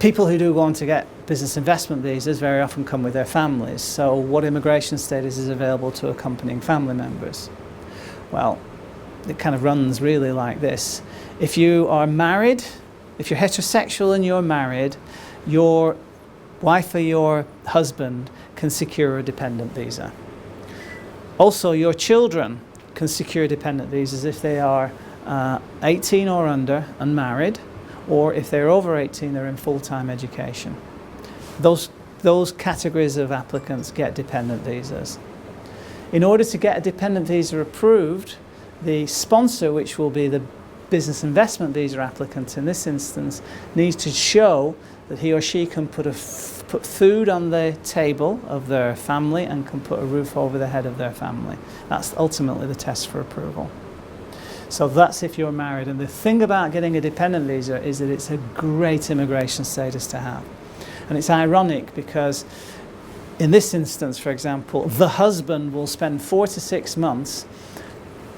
People who do go on to get business investment visas very often come with their families. So what immigration status is available to accompanying family members? Well, it kind of runs really like this. If you are married, if you're heterosexual and you're married, your wife or your husband can secure a dependent visa. Also, your children can secure dependent visas if they are 18 or under and married, or if they're over 18, they're in full-time education. Those categories of applicants get dependent visas. In order to get a dependent visa approved, the sponsor, which will be the business investment visa applicant in this instance, needs to show that he or she can put food on the table of their family and can put a roof over the head of their family. That's ultimately the test for approval. So that's if you're married. And the thing about getting a dependent visa is that it's a great immigration status to have. And it's ironic because in this instance, for example, the husband will spend 4 to 6 months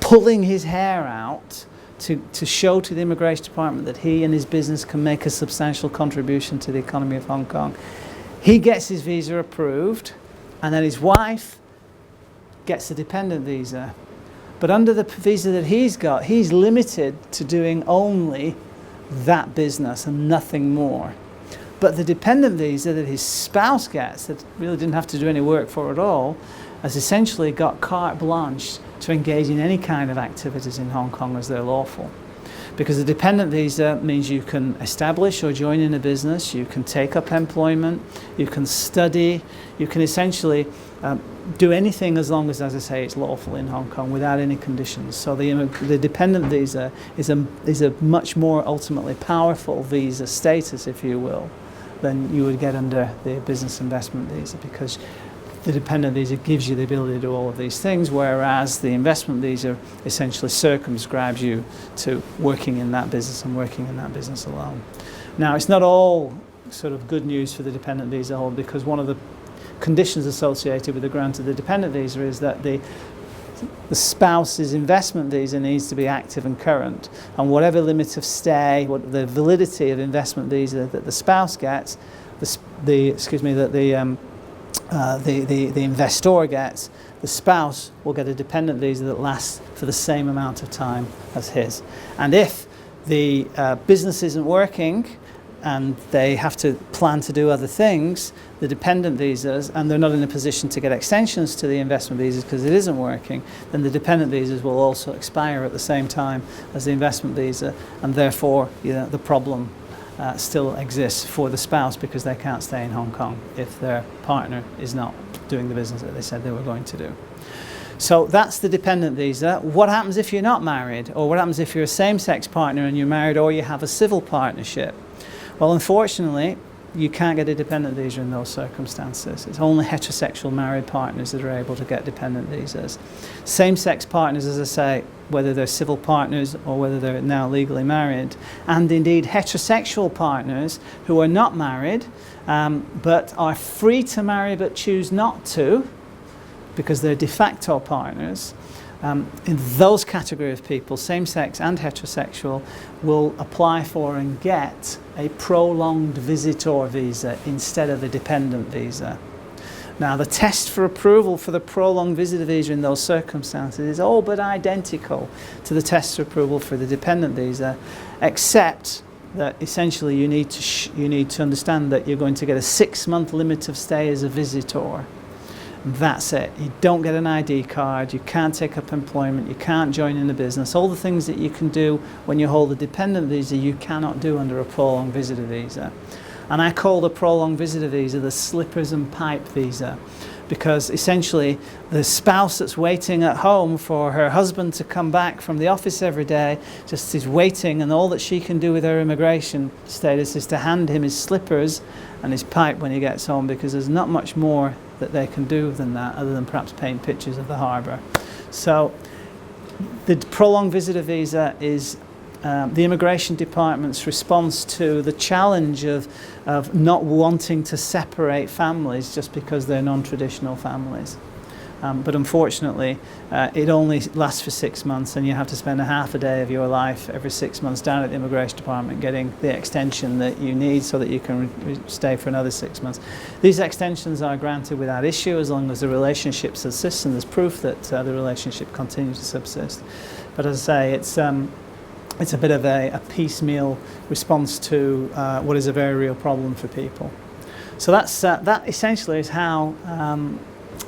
pulling his hair out to show to the immigration department that he and his business can make a substantial contribution to the economy of Hong Kong. He gets his visa approved, and then his wife gets a dependent visa. But under the visa that he's got, he's limited to doing only that business and nothing more. But the dependent visa that his spouse gets, that really didn't have to do any work for at all, has essentially got carte blanche to engage in any kind of activities in Hong Kong as they're lawful. Because the dependent visa means you can establish or join in a business, you can take up employment, you can study, you can essentially do anything as long as I say, it's lawful in Hong Kong without any conditions. So the dependent visa is a much more ultimately powerful visa status, if you will, than you would get under the business investment visa, because the dependent visa gives you the ability to do all of these things, whereas the investment visa essentially circumscribes you to working in that business and working in that business alone. Now, it's not all sort of good news for the dependent visa holder, because one of the conditions associated with the grant of the dependent visa is that the spouse's investment visa needs to be active and current, and whatever limit of stay, what the validity of investment visa that the spouse gets, the investor gets, the spouse will get a dependent visa that lasts for the same amount of time as his. And if the business isn't working and they have to plan to do other things, the dependent visas, and they're not in a position to get extensions to the investment visas because it isn't working, then the dependent visas will also expire at the same time as the investment visa, and therefore the problem still exists for the spouse, because they can't stay in Hong Kong if their partner is not doing the business that they said they were going to do. So that's the dependent visa. What happens if you're not married? Or what happens if you're a same-sex partner and you're married, or you have a civil partnership? Well, unfortunately, you can't get a dependent visa in those circumstances. It's only heterosexual married partners that are able to get dependent visas. Same-sex partners, as I say, whether they're civil partners or whether they're now legally married, and indeed heterosexual partners who are not married but are free to marry but choose not to because they're de facto partners. In those category of people, same-sex and heterosexual, will apply for and get a prolonged visitor visa instead of a dependent visa. Now, the test for approval for the prolonged visitor visa in those circumstances is all but identical to the test for approval for the dependent visa, except that essentially you need to understand that you're going to get a 6-month limit of stay as a visitor. That's it. You don't get an ID card, you can't take up employment, you can't join in a business. All the things that you can do when you hold a dependent visa, you cannot do under a prolonged visitor visa. And I call the prolonged visitor visa the slippers and pipe visa, because essentially the spouse that's waiting at home for her husband to come back from the office every day just is waiting, and all that she can do with her immigration status is to hand him his slippers and his pipe when he gets home, because there's not much more that they can do than that, other than perhaps paint pictures of the harbour. So the prolonged visitor visa is the immigration department's response to the challenge of not wanting to separate families just because they're non-traditional families. But unfortunately, it only lasts for 6 months, and you have to spend a half a day of your life every 6 months down at the immigration department getting the extension that you need so that you can stay for another 6 months. These extensions are granted without issue as long as the relationship subsists and there's proof that the relationship continues to subsist. But as I say, it's a bit of a piecemeal response to what is a very real problem for people. So that essentially is how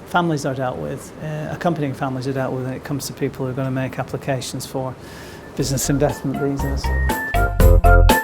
families are dealt with, accompanying families are dealt with when it comes to people who are going to make applications for business investment visas.